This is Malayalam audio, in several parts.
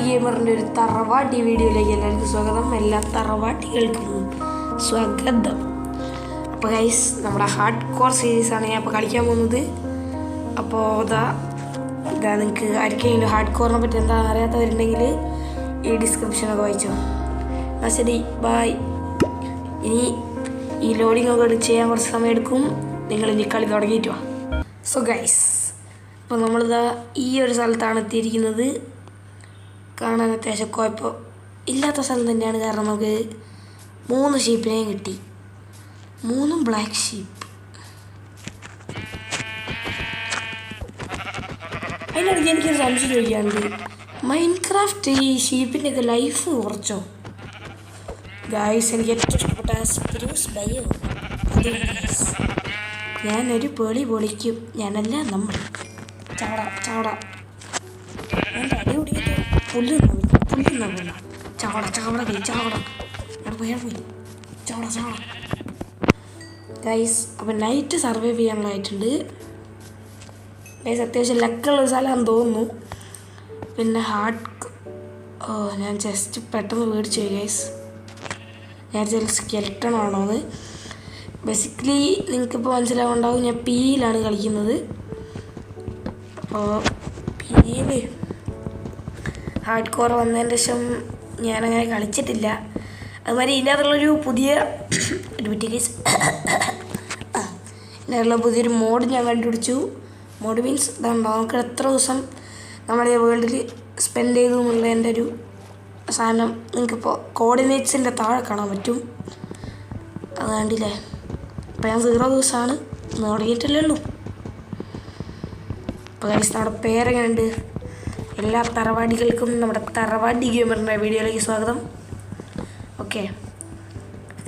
ഗെയിമറിൻ്റെ ഒരു തറവാട്ടി വീഡിയോയിലേക്ക് എല്ലാവർക്കും സ്വാഗതം. എല്ലാ തറവാട്ടികൾക്കും സ്വാഗതം. അപ്പോൾ ഗൈസ്, നമ്മുടെ ഹാർഡ് കോർ സീരീസാണ് ഞാൻ ഇപ്പോൾ കളിക്കാൻ പോകുന്നത്. അപ്പോൾ ഇതാ നിങ്ങൾക്ക് ആർക്കെങ്കിലും ഹാർഡ് കോറിനെ പറ്റി എന്താ അറിയാത്തവരുണ്ടെങ്കിൽ ഈ ഡിസ്ക്രിപ്ഷനൊക്കെ വായിച്ചോ. എന്നാൽ ശരി, ബായ്. ഇനി ഈ ലോഡിംഗ് ഒക്കെ ചെയ്യാൻ കുറച്ച് സമയം എടുക്കും. നിങ്ങൾ ഇനി കളി തുടങ്ങിയിട്ട് വാ. സോ ഗൈസ്, അപ്പോൾ നമ്മളിതാ ഈ ഒരു സ്ഥലത്താണ് എത്തിയിരിക്കുന്നത്. കാണാൻ അത്യാവശ്യം കുഴപ്പം ഇല്ലാത്ത സ്ഥലം തന്നെയാണ്. കാരണം നമുക്ക് 3 ഷീപ്പിനെയും കിട്ടി. 3 ബ്ലാക്ക് ഷീപ്പ്. അതിനിടയ്ക്ക് എനിക്കൊരു സംശയം ചോദിക്കാറുണ്ട്, മൈൻക്രാഫ്റ്റ് ഈ ഷീപ്പിൻ്റെയൊക്കെ ലൈഫ് കുറച്ചോ? ഗായ്സ്, എനിക്ക് ഏറ്റവും ഇഷ്ടപ്പെട്ട സ്പ്രൂസ് ബയോ അത് ഗൈസ്. ഞാനൊരു പേളി പൊളിക്കും. ഞാനല്ല നമ്മൾ ചാടാ ചാടാ എൻ്റെ അടി കുടിക്കിട്ട് പുല്ലുന്ന പോലെ ചാവട ചാവട പോയി ചാവട പോയി ചാവട ചാവട ഗൈസ്. അപ്പം നൈറ്റ് സർവൈവ് ചെയ്യാനുള്ളതായിട്ടുണ്ട് ഗൈസ്. അത്യാവശ്യം ലക്കുള്ളൊരു സ്ഥലമാണെന്ന് തോന്നുന്നു. പിന്നെ ഞാൻ ജസ്റ്റ് പെട്ടെന്ന് മേടിച്ചു പോയി ഗൈസ്. ഞാൻ ചില സ്കെൽട്ടണാണോ അത്. ബേസിക്കലി നിങ്ങൾക്കിപ്പോൾ മനസ്സിലാവുണ്ടാവും, ഞാൻ പിയിലാണ് കളിക്കുന്നത്. അപ്പോൾ പിയിൽ ഹാർഡ് കോർ വന്നതിന് ശേഷം ഞാനങ്ങനെ കളിച്ചിട്ടില്ല. അതുമാതിരി ഇതിനകത്തുള്ളൊരു പുതിയ ഇതിനുള്ള പുതിയൊരു മോഡ് ഞാൻ കണ്ടുപിടിച്ചു. മോഡ് മീൻസ് ഇതുണ്ടോ, നമുക്ക് എത്ര ദിവസം നമ്മുടെ വേൾഡിൽ സ്പെൻഡ് ചെയ്തു എന്നുള്ളതിൻ്റെ ഒരു സാധനം നിങ്ങൾക്കിപ്പോൾ കോർഡിനേറ്റ്സിൻ്റെ താഴെ കാണാൻ പറ്റും. അത് കണ്ടില്ലേ? ഇപ്പോൾ ഞാൻ 0 ദിവസമാണ്, തുടങ്ങിയിട്ടല്ലേ ഉള്ളൂ. അപ്പോൾ ഗൈസ്, നമ്മുടെ പേരെങ്ങനെയുണ്ട്? എല്ലാ തറവാടികൾക്കും നമ്മുടെ തറവാടി ഗെയിമറിൻ്റെ വീഡിയോയിലേക്ക് സ്വാഗതം. ഓക്കെ,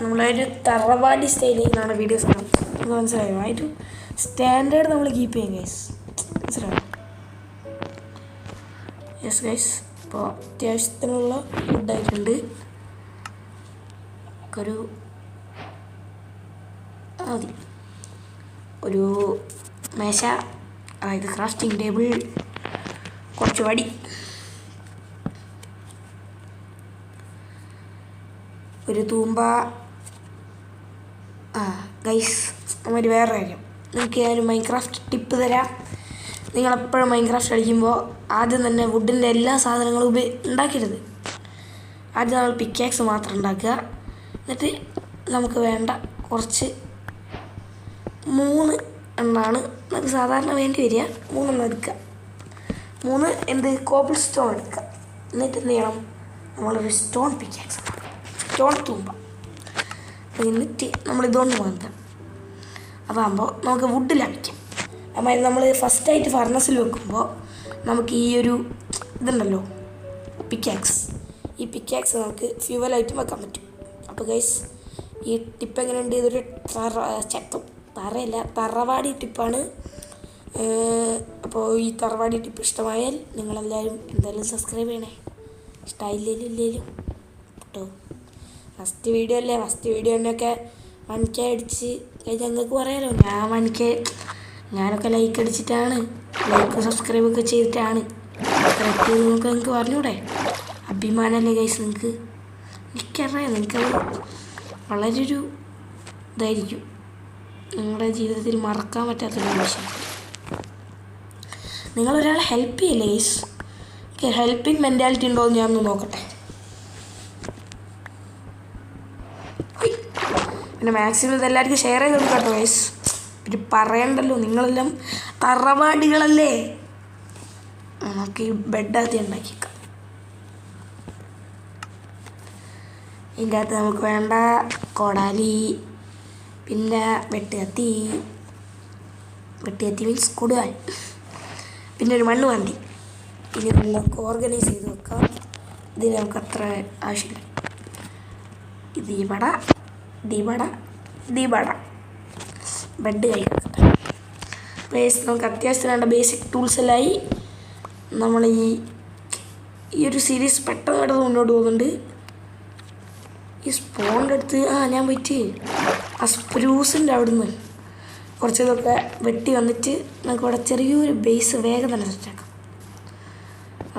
നമ്മളൊരു തറവാടി സ്റ്റൈലിലാണ് വീഡിയോസ് കാണാം. നമുക്ക് മനസ്സിലായോ? ആ ഒരു സ്റ്റാൻഡേർഡ് നമ്മൾ കീപ്പ് ചെയ്യും ഗൈസ്, മനസ്സിലായോ? Yes guys. അപ്പോൾ അത്യാവശ്യത്തിനുള്ള ഫുഡായിട്ടുണ്ട്. ഒരു മേശ, അതായത് ക്രാഫ്റ്റിംഗ് ടേബിൾ, കുറച്ച് വടി, ഒരു തൂമ്പ. ഗൈസ്, ഒരു വേറെ കാര്യം, നിങ്ങൾക്ക് ഞാനൊരു മൈൻക്രാഫ്റ്റ് ടിപ്പ് തരാം. നിങ്ങളെപ്പോഴും മൈൻക്രാഫ്റ്റ് കളിക്കുമ്പോൾ ആദ്യം തന്നെ വുഡിൻ്റെ എല്ലാ സാധനങ്ങളും ഉണ്ടാക്കരുത്. ആദ്യം നമ്മൾ പിക്കാക്സ് മാത്രം ഉണ്ടാക്കുക. എന്നിട്ട് നമുക്ക് വേണ്ട കുറച്ച് 3 എണ്ണമാണ് നമുക്ക് സാധാരണ വേണ്ടി വരിക. 3 എണ്ണം എടുക്കുക. 3 കോബിൾ സ്റ്റോൺ എടുക്കുക. എന്നിട്ട് എന്ത് ചെയ്യണം? നമ്മളൊരു സ്റ്റോൺ പിക്കാക്സ്, സ്റ്റോൺ തൂമ്പ. എന്നിട്ട് നമ്മളിതുകൊണ്ട് മാന്താം. അതാകുമ്പോൾ നമുക്ക് വുഡ് ലഭിക്കും. അതുമാതിരി നമ്മൾ ഫസ്റ്റായിട്ട് ഫർണസിൽ വെക്കുമ്പോൾ നമുക്ക് ഈ ഒരു ഇതുണ്ടല്ലോ പിക്കാക്സ്, ഈ പിക്കാക്സ് നമുക്ക് ഫ്യൂവലായിട്ടും വെക്കാൻ പറ്റും. അപ്പോൾ ഗൈസ്, ഈ ടിപ്പ് എങ്ങനെയുണ്ട്? ഇതൊരു തറവാടി ടിപ്പാണ്. അപ്പോൾ ഈ തറവാടി ടിപ്പ് ഇഷ്ടമായാൽ നിങ്ങളെല്ലാവരും എന്തായാലും സബ്സ്ക്രൈബ് ചെയ്യണേ. ഇഷ്ടമായില്ലേലും കേട്ടോ. ഫസ്റ്റ് വീഡിയോ അല്ലേ, ഫസ്റ്റ് വീഡിയോനൊക്കെ 1K അടിച്ച് കഴിഞ്ഞാൽ ഞങ്ങൾക്ക് പറയാമല്ലോ. ഞാൻ 1K ഞാനൊക്കെ ലൈക്ക് അടിച്ചിട്ടാണ്, ലൈക്ക് സബ്സ്ക്രൈബൊക്കെ ചെയ്തിട്ടാണ് കറക്റ്റ് നിങ്ങൾക്ക് പറഞ്ഞൂടെ? അഭിമാനമല്ലേ ഗൈസ് നിങ്ങൾക്ക്? എനിക്കറിയാം, നിങ്ങൾക്കത് വളരെ ഒരു ഇതായിരിക്കും, നിങ്ങളുടെ ജീവിതത്തിൽ മറക്കാൻ പറ്റാത്തൊരു നിമിഷം. നിങ്ങളൊരാളെ ഹെൽപ്പ് ചെയ്യില്ലേ ഗൈസ്? ഹെൽപ്പിംഗ് മെൻറ്റാലിറ്റി ഉണ്ടോ എന്ന് ഞാനൊന്ന് നോക്കട്ടെ. പിന്നെ മാക്സിമം ഇതെല്ലാവർക്കും ഷെയർ ചെയ്ത് കൊടുക്കാട്ടോ ഗൈസ്. പിന്നെ പറയണ്ടല്ലോ, നിങ്ങളെല്ലാം തറവാടികളല്ലേ. നമുക്ക് ഈ ബെഡാത്തി ഉണ്ടാക്കിയേക്കാം. ഇതിൻ്റെ അകത്ത് നമുക്ക് വേണ്ട കൊടാലി, പിന്നെ വെട്ടുകത്തി മീൻസ് കൊടുവാൻ, പിന്നെ ഒരു മണ്ണ് വണ്ടി. ഇനി നമുക്ക് ഓർഗനൈസ് ചെയ്ത് വെക്കാം. ഇതിന് നമുക്ക് അത്ര ആവശ്യമില്ല. ദീപട ബെഡ് കഴിക്കട്ടെ. നമുക്ക് അത്യാവശ്യം വേണ്ട ബേസിക് ടൂൾസ് എല്ലായി. നമ്മൾ ഈ ഒരു സീരീസ് പെട്ടെന്ന് മുന്നോട്ട് പോകുന്നുണ്ട്. ഈ സ്പോണിൻ്റെ അടുത്ത് ഞാൻ പോയിട്ട് ആ സ്പ്രൂസിൻ്റെ അവിടുന്ന് കുറച്ച് ഇതൊക്കെ വെട്ടി വന്നിട്ട് നമുക്ക് ഇവിടെ ചെറിയൊരു ബേസ് വേഗം തന്നെ സെറ്റാക്കാം.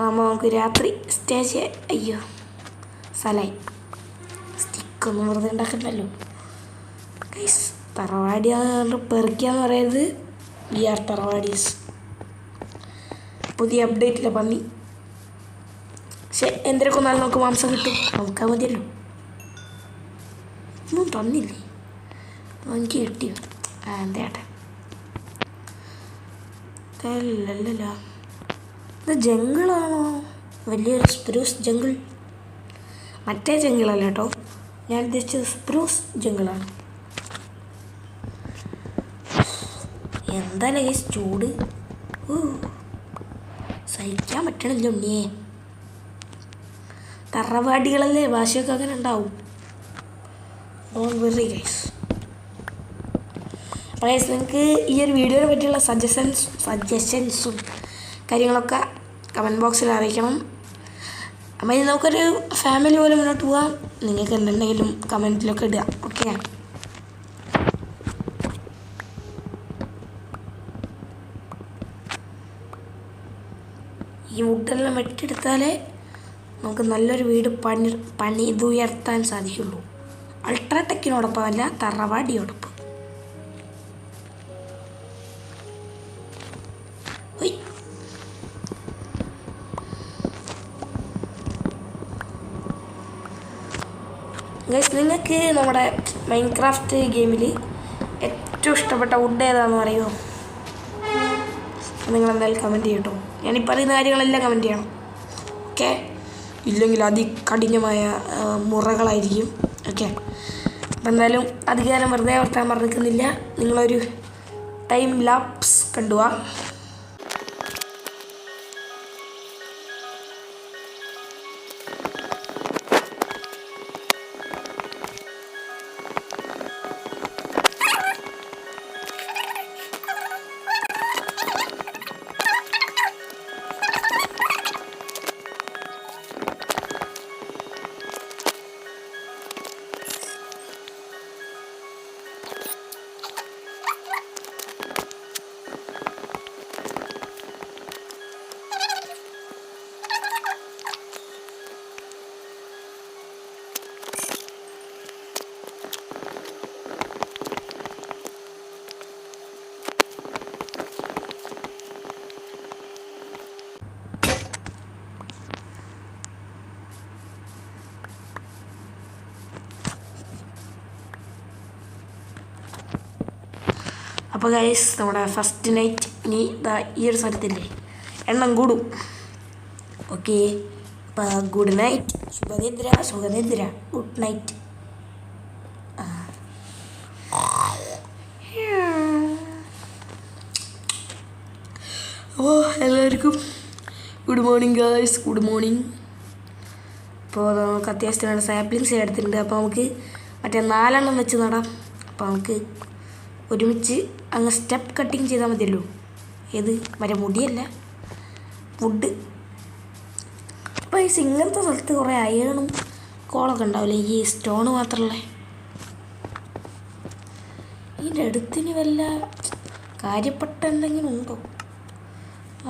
ആകുമ്പോൾ നമുക്ക് രാത്രി സ്റ്റേ ചെയ്യാം. അയ്യോ സ്ഥലമായി സ്റ്റിക്കൊന്നും വെറുതെ ഉണ്ടാക്കണ്ടല്ലോ ഗൈസ്. തറവാടിയാണ്ട് പെറുക്കിയാന്ന് പറയുന്നത് വി ആർ തറവാടീസ്. പുതിയ അപ്ഡേറ്റില്ല പന്നി. പക്ഷെ എന്തിനൊക്കെ ഒന്നാലും നമുക്ക് മാംസം കിട്ടും, നോക്കാൻ മതിയല്ലോ. ഒന്നും തന്നില്ലേ, എനിക്ക് കിട്ടിയോ? എന്തേട്ടെ അല്ലല്ല, ഇത് ജംഗിളാണോ? വലിയൊരു സ്പ്രൂസ് ജംഗിൾ. മറ്റേ ജംഗിളല്ല കേട്ടോ, ഞാൻ ഉദ്ദേശിച്ചത് സ്പ്രൂസ് ജംഗിളാണ്. എന്തായാലും ഈ ചൂട് സഹിക്കാൻ പറ്റണില്ല ഉണ്ണിയേ. തറവാടികളല്ലേ, ഭാഷയൊക്കെ അങ്ങനെ ഉണ്ടാവും. Don't worry guys. അപ്പോൾ ഗൈസ് നിങ്ങൾക്ക് ഈ ഒരു വീഡിയോയെ പറ്റിയുള്ള സജഷൻസും കാര്യങ്ങളൊക്കെ കമൻറ്റ് ബോക്സിൽ അറിയിക്കണം. അപ്പോൾ ഇനി നമുക്കൊരു ഫാമിലി പോലെ മുന്നോട്ട് പോകാം. നിങ്ങൾക്ക് എന്തുണ്ടെങ്കിലും കമൻറ്റിലൊക്കെ ഇടുക. ഓക്കെ, ഈ വുഡെല്ലാം വെട്ടിയെടുത്താലേ നമുക്ക് നല്ലൊരു വീട് പണിതുയർത്താൻ സാധിക്കുള്ളൂ. അൾട്രാടെക്കിനോടൊപ്പം അല്ല, തറവാടിയോടൊപ്പം. ഗൈസ്, നിങ്ങൾക്ക് നമ്മുടെ മൈൻക്രാഫ്റ്റ് ഗെയിമിൽ ഏറ്റവും ഇഷ്ടപ്പെട്ട വുഡ് ഏതാണെന്ന് പറയുമോ? നിങ്ങളെന്തായാലും കമൻറ്റ് ചെയ്യട്ടോ. ഞാനീ പറയുന്ന കാര്യങ്ങളെല്ലാം കമൻറ്റ് ചെയ്യണം. ഓക്കെ, ഇല്ലെങ്കിൽ അതികഠിനമായ മുറകളായിരിക്കും. ഓക്കെ, അപ്പം എന്തായാലും അധികാരം വെറുതെ വർത്താൻ പറഞ്ഞിരിക്കുന്നില്ല. നിങ്ങളൊരു ടൈം ലാപ്സ് കണ്ടുവാ. അപ്പോൾ ഗൈസ്, നമ്മുടെ ഫസ്റ്റ് നൈറ്റ് ഇനി ഈ ഒരു സ്ഥലത്തില്ലേ എണ്ണം കൂടും. ഓക്കെ, അപ്പോൾ ഗുഡ് നൈറ്റ്, സുഖനിദ്ര, ഗുഡ് നൈറ്റ്. അപ്പോൾ എല്ലാവർക്കും good morning guys, good morning. അപ്പോൾ നമുക്ക് അത്യാവശ്യത്തിനുള്ള സാപ്ലിങ്സ് എടുത്തിട്ടുണ്ട്. അപ്പോൾ നമുക്ക് മറ്റേ 4 വെച്ച് നടാം. അപ്പോൾ നമുക്ക് ഒരുമിച്ച് അങ്ങ് സ്റ്റെപ്പ് കട്ടിങ് ചെയ്താൽ മതിയല്ലോ. ഏത് മറ്റേ മുടിയല്ല, വുഡ്. അപ്പോൾ ഈ ഇങ്ങനത്തെ സ്ഥലത്ത് കുറേ അയണും കോളൊക്കെ ഉണ്ടാവില്ലേ, ഈ സ്റ്റോണ് മാത്രമല്ലേ. ഇതിൻ്റെ അടുത്തിന് വല്ല കാര്യപ്പെട്ട എന്തെങ്കിലും ഉണ്ടോ?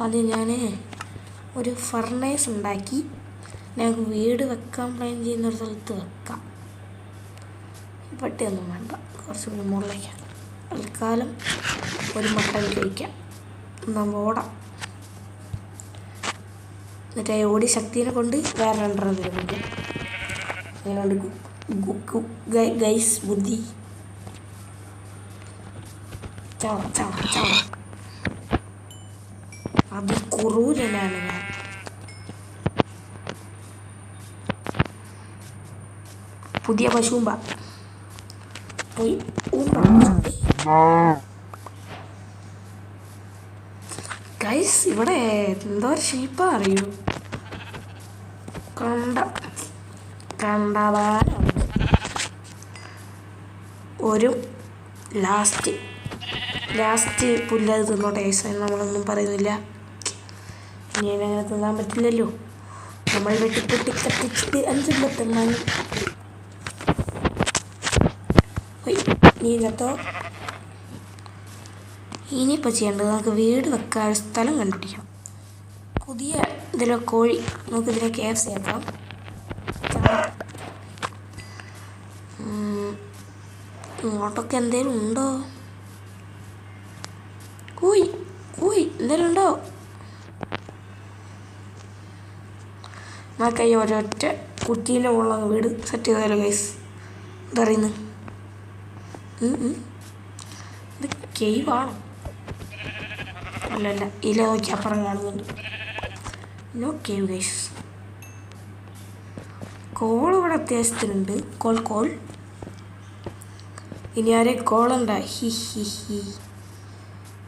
ആദ്യം ഞാൻ ഒരു ഫർണേസ് ഉണ്ടാക്കി ഞങ്ങൾക്ക് വീട് വെക്കാൻ പ്ലാൻ ചെയ്യുന്നൊരു സ്ഥലത്ത് വെക്കാം. പട്ടിയൊന്നും വേണ്ട, കുറച്ചുകൂടി മുകളിലേക്കാം. തൽക്കാലം ഒരു മട്ടൻ കഴിക്കാം, നമ്മൾ ഓടാം. എന്നിട്ട് ഓടി ശക്തിനെ കൊണ്ട് വേറെ 2 വരുന്നുണ്ട്. അങ്ങനെയുണ്ട് ഗൈസ് ബുദ്ധി. ചവട അത് കുറൂരനാണ് ഞാൻ. പുതിയ പശുമ്പ പോയി ഗൈസ്. ഇവിടെ എന്തോ ഒരു ഷേപ്പാ അറിയൂ, കണ്ടവാനുണ്ട്. ഒരു ലാസ്റ്റ് പുല്ലത് തിന്നോട്ടെ ഗൈസ്, നമ്മളൊന്നും പറയുന്നില്ല. ഇനി അങ്ങനെ തിന്നാൻ പറ്റില്ലല്ലോ, നമ്മൾ വെട്ടിപ്പൊട്ടി കത്തിച്ചിട്ട് 5 തിന്നാൻ. നീങ്ങത്തോ. ഇനിയിപ്പോൾ ചെയ്യേണ്ടത് നമുക്ക് വീട് വെക്കാൻ സ്ഥലം കണ്ടുപിടിക്കണം. പുതിയ ഇതിലെ കോഴി നമുക്കിതിനെ KFC ആക്കാം. ഇങ്ങോട്ടൊക്കെ എന്തേലും ഉണ്ടോ? കൂയ് കൂയ് എന്തേലും ഉണ്ടോ? നമുക്കൈ ഒരൊറ്റ കുറ്റിയിലെ ഉള്ള വീട് സെറ്റ് ചെയ്താലോ ഗൈസ്? ഇതറിയുന്നു ഇത് കേവാണോ? അല്ലല്ല, ഇല നോക്കി അപ്പുറം കാണുന്നുണ്ട്. No cave guys. കോൾ ഇവിടെ അത്യാവശ്യത്തിനുണ്ട്. കോൾ ഇനി ആരെ കോളുണ്ടാ? He he he.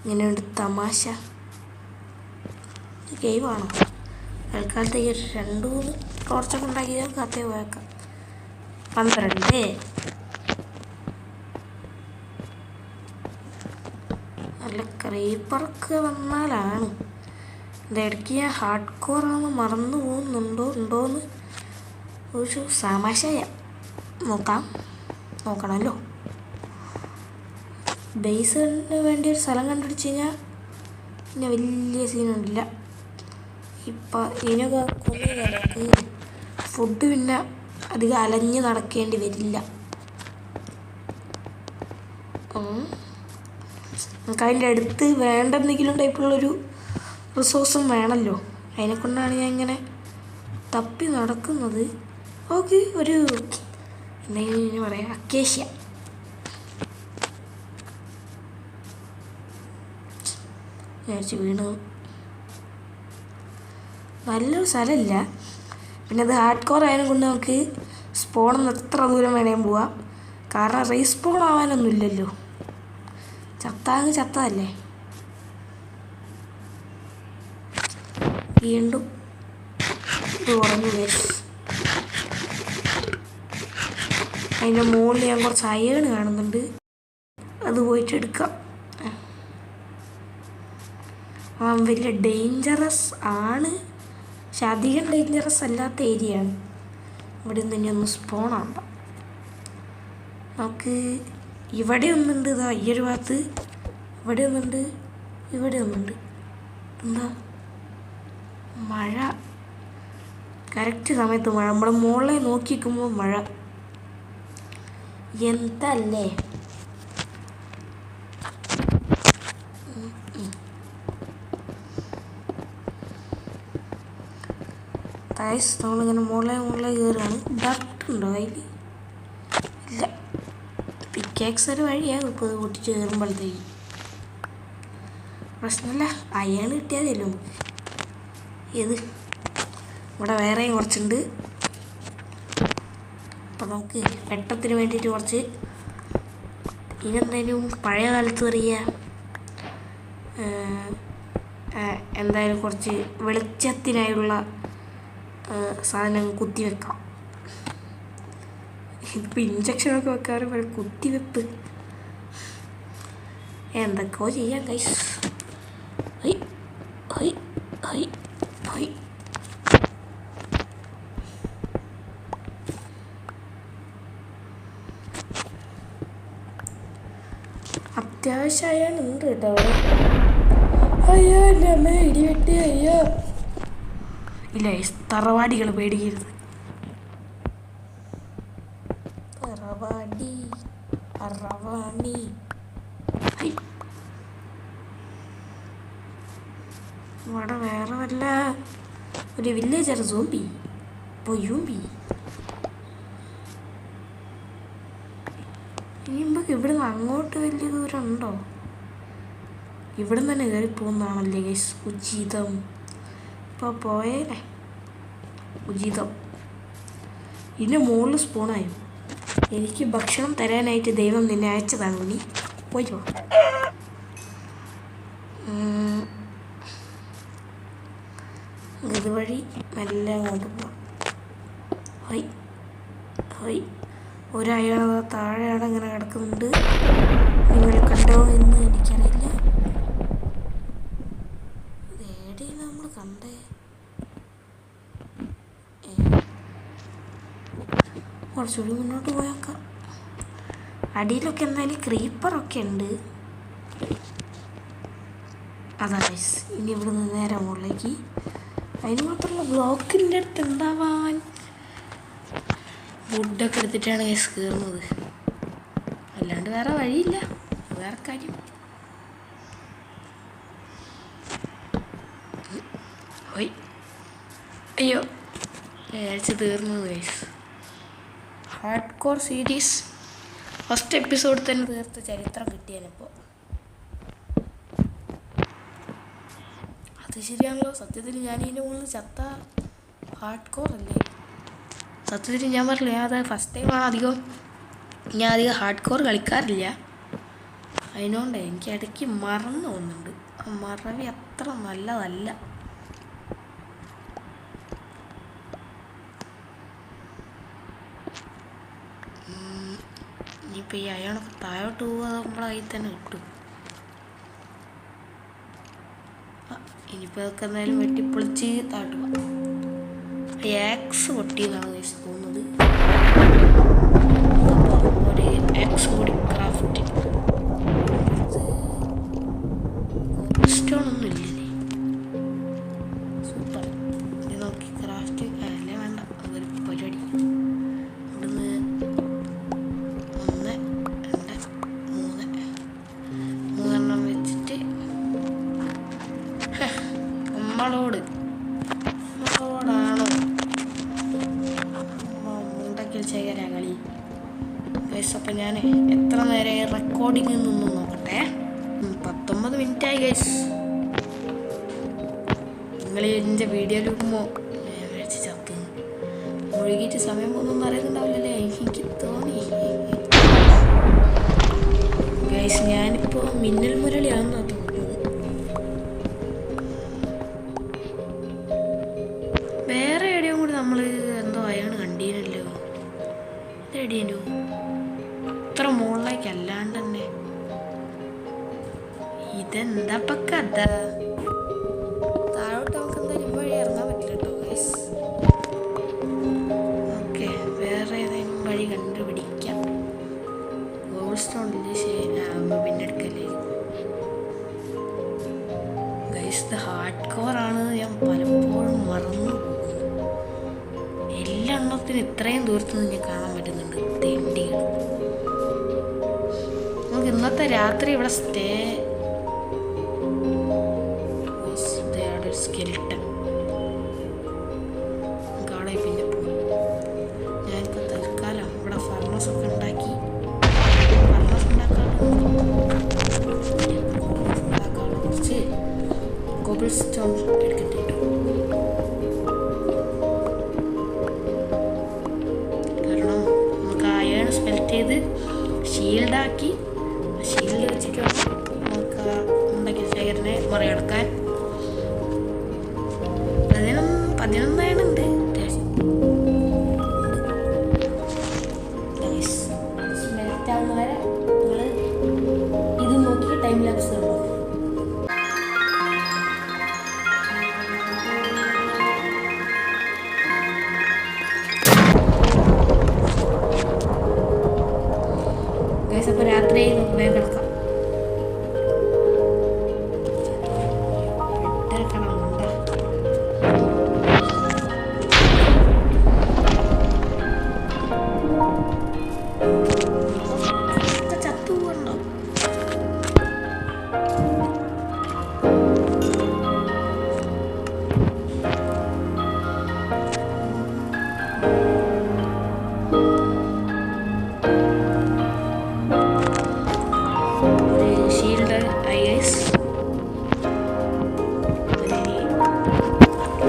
ഇങ്ങനെയുണ്ട് തമാശ. കേവാണോ? തൽക്കാലത്തേക്ക് 2-3 ടോർച്ചൊക്കെ ഉണ്ടാക്കിയാൽ കത്തേ പോയേക്കാം. 12 നല്ല ക്രീപ്പറൊക്കെ വന്നാലാണ്. ഇതിടയ്ക്ക് ഞാൻ ഹാർഡ് കോറാന്ന് മറന്നു പോകുന്നുണ്ടോന്ന് ഒരു തമാശയ. നോക്കണമല്ലോ. ബേസിന് വേണ്ടി ഒരു സ്ഥലം കണ്ടുപിടിച്ച് കഴിഞ്ഞാൽ പിന്നെ വലിയ സീനൊന്നുമില്ല. ഇപ്പം ഇതിനൊക്കെ കൊണ്ടുവരാനൊക്കെ ഫുഡ് പിന്നെ അധികം അലഞ്ഞ് നടക്കേണ്ടി വരില്ല. നമുക്ക് അതിൻ്റെ അടുത്ത് വേണ്ട എന്തെങ്കിലും ടൈപ്പുള്ളൊരു റിസോഴ്സും വേണമല്ലോ. അതിനെക്കൊണ്ടാണ് ഞാൻ ഇങ്ങനെ തപ്പി നടക്കുന്നത്. ഓക്കെ, ഒരു എന്തെങ്കിലും പറയാം, അക്കേഷ്യ. വിചാരിച്ച് വീണ്. നല്ലൊരു സ്ഥലമില്ല. പിന്നെ അത് ഹാർഡ് കോർ ആയതിനെ കൊണ്ട് നമുക്ക് സ്പോണെന്ന് എത്ര ദൂരം വേണേലും പോവാം. കാരണം റീസ്പോൺ ആവാനൊന്നും ഇല്ലല്ലോ. ചത്തതല്ലേ. വീണ്ടും ഇത് കുറഞ്ഞു ഗൈസ്. അതിൻ്റെ മുകളിൽ ഞാൻ കുറച്ച് അയേൺ കാണുന്നുണ്ട്. അത് പോയിട്ട് എടുക്കാം. വലിയ ഡേഞ്ചറസ് ആണ്, പക്ഷെ അധികം ഡേഞ്ചറസ് അല്ലാത്ത ഏരിയയാണ്. ഇവിടെ നിന്ന് ഇനി ഒന്ന് സ്പോണാണ്ട. നമുക്ക് ഇവിടെ ഒന്നുണ്ട്. ഇതാ ഈ ഒരു ഭാഗത്ത് ഇവിടെ ഒന്നുണ്ട്. എന്താ മഴ? കറക്റ്റ് സമയത്ത് മഴ. നമ്മുടെ മുകളിലെ നോക്കി നിൽക്കുമ്പോൾ മഴ. എന്തല്ലേ? നമ്മളിങ്ങനെ മുകളിലെ കയറുകയാണ്. ഡർട്ടുണ്ടോ അതിൽ? ഇല്ല. പിക്കാക്സ് ഒരു വഴിയാണ്. ഇപ്പോൾ ഇത് പൊട്ടിച്ച് കയറുമ്പോഴത്തേക്ക് പ്രശ്നമില്ല. അയാൾ കിട്ടിയാതല്ലോ നമുക്ക്. ഏത് ഇവിടെ വേറെയും കുറച്ചുണ്ട്. അപ്പം നമുക്ക് വെട്ടത്തിന് വേണ്ടിയിട്ട് കുറച്ച് ഇനെന്തായാലും പഴയ കാലത്ത് പറയുക എന്തായാലും കുറച്ച് വെളിച്ചത്തിനായുള്ള സാധനം കുത്തിവെക്കാം. ഇതിപ്പോൾ ഇഞ്ചക്ഷനൊക്കെ വെക്കാറ് പോലെ കുത്തിവെപ്പ് എന്തൊക്കെയോ ചെയ്യാം ഗൈസ്. അത്യാവശ്യം അയാളുണ്ട് കേട്ടോ. അയ്യോ എൻ്റെ അമ്മ ഇടിവെട്ടി. അയ്യോ ഇല്ല, തറവാടികൾ പേടിക്കരുത്. തറവാടി ഇവിടെ വേറെ വല്ല ഒരു വില്ലേജർ സോംബി പൊയ്യൂമ്പി. ഇനിയുമ്പോ ഇവിടുന്ന് അങ്ങോട്ട് വലിയ ദൂരം ഉണ്ടോ? ഇവിടുന്ന് തന്നെ കയറി പോകുന്നതാണല്ലേ ഗൈസ് ഉചിതം. ഇപ്പോൾ പോയേനെ ഉചിതം. ഇതിൻ്റെ മുകളിൽ സ്പൂണായി. എനിക്ക് ഭക്ഷണം തരാനായിട്ട് ദൈവം നിന്നെ അയച്ചതാണ്. നീ പോയിക്കോ. ഇതുവഴി നല്ല അങ്ങോട്ട് പോവാം. ഒരയാൾ താഴെയാണ് ഇങ്ങനെ കിടക്കുന്നുണ്ട്. നിങ്ങൾ കണ്ടോ എന്ന് എനിക്കറിയില്ല. എവിടെയാണ് നമ്മൾ കണ്ടേ? കുറച്ചുകൂടി മുന്നോട്ട് പോയേക്കാം. അടിയിലൊക്കെ എന്തായാലും ക്രീപ്പറൊക്കെ ഉണ്ട്. അതാ ഇനി ഇവിടെ നിന്ന് നേരെ മുകളിലേക്ക് അതിന് മാത്രമുള്ള ബ്ലോക്കിൻ്റെ അടുത്ത് ഉണ്ടാവാൻ വുഡൊക്കെ എടുത്തിട്ടാണ് ഗൈസ് കയറുന്നത്. അല്ലാണ്ട് വേറെ വഴിയില്ല, വേറെ കാര്യം. അയ്യോ അയച്ച് തീർന്നു guys. Hard core series first episode തന്നെ തീർത്ത് ചരിത്രം കിട്ടിയാലിപ്പോൾ. അത് ശരിയാണല്ലോ. സത്യത്തിൽ ഞാൻ ഇതിൻ്റെ മുകളിൽ ചത്ത ഹാർഡ് കോർ അല്ലേ? സത്യത്തിൽ ഞാൻ പറഞ്ഞില്ല, ഞാൻ അത് ഫസ്റ്റ് ടൈമാണ്. ഞാൻ അധികം ഹാർഡ് കോർ കളിക്കാറില്ല. അതിനോണ്ട് എനിക്ക് ഇടയ്ക്ക് മറന്നു പോകുന്നുണ്ട്. ആ മറവി അത്ര നല്ലതല്ല. ഇനിയിപ്പോൾ ഈ അയാളൊക്കെ താഴോട്ട് പോവുക നമ്മളെ കയ്യിൽ തന്നെ കിട്ടും. ഇനിയിപ്പോൾ അതൊക്കെ എന്തായാലും വെട്ടിപ്പൊളിച്ച് താഴോട്ട് പോകാം. ആക്സ് പൊട്ടിയെന്നാണ് ഗൈസ് തോന്നുന്നത്. ഒരു ആക്സ് കൂടി ക്രാഫ്റ്റ്. സ്റ്റോൺ ഒന്നും ഇല്ലല്ലേ? സൂപ്പർ. ഇത് നോക്കി ക്രാഫ്റ്റ് അല്ലേ വേണ്ട, അതൊരു പരിപാടി. ഇവിടുന്ന് 1 2 3 3 വെച്ചിട്ട് നമ്മളോടാണോ ഉണ്ടാക്കിയ ചെയ്യാനാ കളി ഗൈസ്. അപ്പം ഞാൻ എത്ര നേരം റെക്കോർഡിങ് നിന്നും നോക്കട്ടെ. 19 മിനിറ്റായി ഗൈസ്. നിങ്ങൾ എൻ്റെ വീഡിയോയിൽ നോക്കുമ്പോൾ മേടിച്ച് ചത്ത് ഒഴുകിയിട്ട് സമയം പോകുന്നൊന്നും അറിയുന്നുണ്ടാവില്ലല്ലേ? എനിക്ക് തോന്നി ഗൈസ്. ഞാനിപ്പോൾ മിന്നൽ മുരളിയാണെന്നാണ് തോന്നുന്നത്. വേറെ എവിടെയും കൂടി നമ്മൾ എന്തോ അയാണ് കണ്ടീനല്ലോ. ഇതെവിടെയോ ഇത്ര മുകളിലേക്ക് അല്ലാണ്ട് തന്നെ. ഇതെന്താ കഥ? താഴോട്ട് നമുക്ക് എന്തായാലും വഴി ഇറങ്ങാൻ പറ്റില്ല കേട്ടോ ഗൈസ്. ഓക്കെ, വേറെ ഏതെങ്കിലും വഴി കണ്ടുപിടിക്കാം. ഗോൾഡ് സ്റ്റോണിൽ ശരിയാകുമ്പോൾ പിന്നെ എടുക്കല്ലേ ഗൈസ്. ഇത് ഹാർഡ് കോർ ആണ്, ഞാൻ പലപ്പോഴും മറന്നു പോകുന്നു. എല്ലാ എണ്ണത്തിനും ഇത്രയും ദൂരത്ത് നിന്ന് കാണാൻ പറ്റുന്നുണ്ട് തെണ്ടികൾ. നമുക്ക് ഇന്നത്തെ രാത്രി ഇവിടെ സ്റ്റേ. സ്കെലിട്ടൻ അവിടെ പിന്നെ പോകും. ഞാനിപ്പോൾ തൽക്കാലം ഇവിടെ ഫർണസൊക്കെ ഉണ്ടാക്കി കുറച്ച് കോബിൾ സ്റ്റോൺ എടുക്കട്ടോ. കാരണം നമുക്ക് അയൺ സ്മെൽറ്റ് ചെയ്ത് ഷീൽഡാക്കി ഷീൽഡ് വെച്ചിട്ട് നമുക്ക് ഉണ്ടാക്കിയ ശേഖരനെ മറികടക്കാൻ. 11 ഉണ്ട്. സ്മെൽറ്റ് ആവുന്ന വരെ നിങ്ങൾ ഇത് നോക്കി ടൈം ലാപ്സ് ഉണ്ടോ. ഗൈസ് അപ്പോൾ രാത്രി വേഗം കിടക്കാം.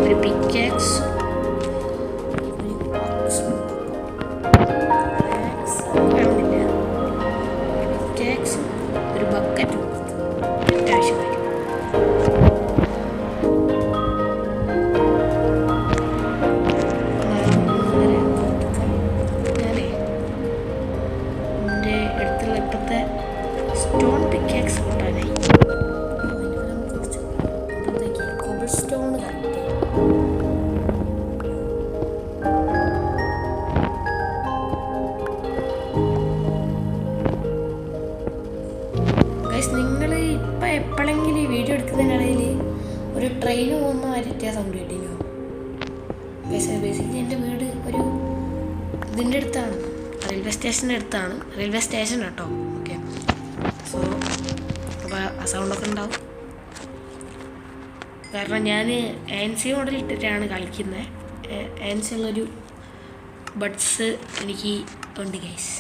ഒരു പിക്കാക്സ്, ഒരു ബക്കറ്റ് അത്യാവശ്യമായി. ഞാനേ എൻ്റെ അടുത്തുള്ള ഇപ്പോഴത്തെ സ്റ്റോൺ പിക്കാക്സ് കൊണ്ടാനായി കുറച്ച് ഇപ്പോഴത്തേക്ക് കോബിൾ സ്റ്റോൺ കറക്റ്റ്. നിങ്ങൾ ഇപ്പം എപ്പോഴെങ്കിലും ഈ വീഡിയോ എടുക്കുന്നതിനിടയിൽ ഒരു ട്രെയിൻ പോകുന്ന മാതിരിട്ടാ സൗണ്ട് കേട്ടിനോ? ബേസിക്കലി എൻ്റെ വീട് ഒരു ഇതിൻ്റെ അടുത്താണ്, റെയിൽവേ സ്റ്റേഷൻ്റെ അടുത്താണ്. റെയിൽവേ സ്റ്റേഷൻ കേട്ടോ. ഓക്കെ, സോ അപ്പോൾ ആ സൗണ്ടൊക്കെ ഉണ്ടാവും. കാരണം ഞാൻ ആൻസി മോഡൽ ഇട്ടിട്ടാണ് കളിക്കുന്നത്. ആൻസി ഉള്ളൊരു ബഡ്സ് എനിക്ക് ഉണ്ട് ഗൈസ്.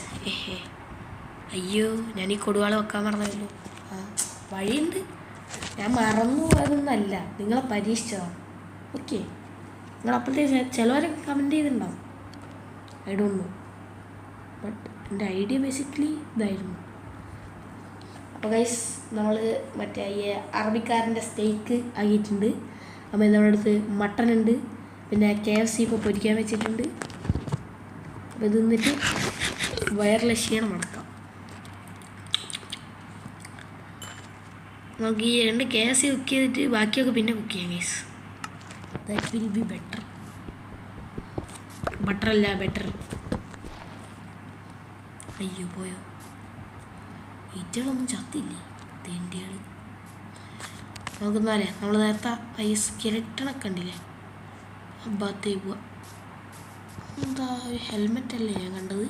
അയ്യോ, ഞാൻ ഈ കൊടുവാള വെക്കാൻ മറന്നല്ലോ. വഴിയുണ്ട്, ഞാൻ മറന്നു പോയതൊന്നല്ല, നിങ്ങളെ പരീക്ഷിച്ചതാണ്. ഓക്കെ, നിങ്ങൾ അപ്പോഴത്തെ ചിലവരൊക്കെ കമൻറ്റ് ചെയ്തിട്ടുണ്ടാവും, ഐ ഡോണ്ട് നോ, ബട്ട് എൻ്റെ ഐഡിയ ബേസിക്കലി ഇതായിരുന്നു. അപ്പോൾ ഗൈസ് നമ്മൾ മറ്റേ ഈ അറബിക്കാരൻ്റെ സ്റ്റേക്ക് ആക്കിയിട്ടുണ്ട്. അപ്പോൾ നമ്മുടെ അടുത്ത് മട്ടൺ ഉണ്ട്, പിന്നെ KFC ഇപ്പോൾ പൊരിക്കാൻ വെച്ചിട്ടുണ്ട്. അപ്പോൾ ഇത് നിന്നിട്ട് വയറിലെ ക്ഷീണം അടക്കാം. നമുക്ക് ഈ 2 KFC കുക്ക് ചെയ്തിട്ട് ബാക്കിയൊക്കെ പിന്നെ കുക്ക് ചെയ്യാം guys. That will be better. ബട്ടറല്ല, ബെറ്റർ. അയ്യോ പോയോ, ഈറ്റകളൊന്നും ചത്തില്ലേ തേണ്ടികൾ. നോക്കുന്നാലേ നമ്മൾ നേരത്തെ ഈ സ്കെലറ്റണൊക്കെ കണ്ടില്ലേ, ആ ഭാഗത്തേക്ക് പോവാം. എന്താ ഒരു ഹെൽമെറ്റ് അല്ലേ ഞാൻ കണ്ടത്.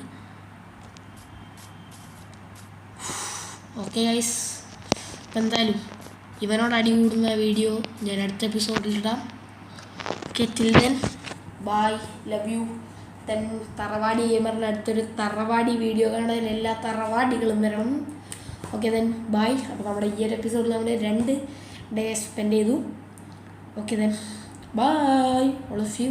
ഓക്കെ ഗൈസ്, അപ്പം എന്തായാലും ഇവനോട് അടി കൂടുന്ന വീഡിയോ ഞാൻ അടുത്ത എപ്പിസോഡിലിടാം. Okay, till then bye, love you. Then Tharavadi ഗെയിമറിൻ്റെ അടുത്തൊരു തറവാടി വീഡിയോ കാണാൻ എല്ലാ തറവാടികളും വരണം. Okay then bye. അപ്പോൾ നമ്മുടെ ഈ ഒരു എപ്പിസോഡിൽ നമ്മൾ 2 days സ്പെൻഡ് ചെയ്തു. Okay then bye all of U.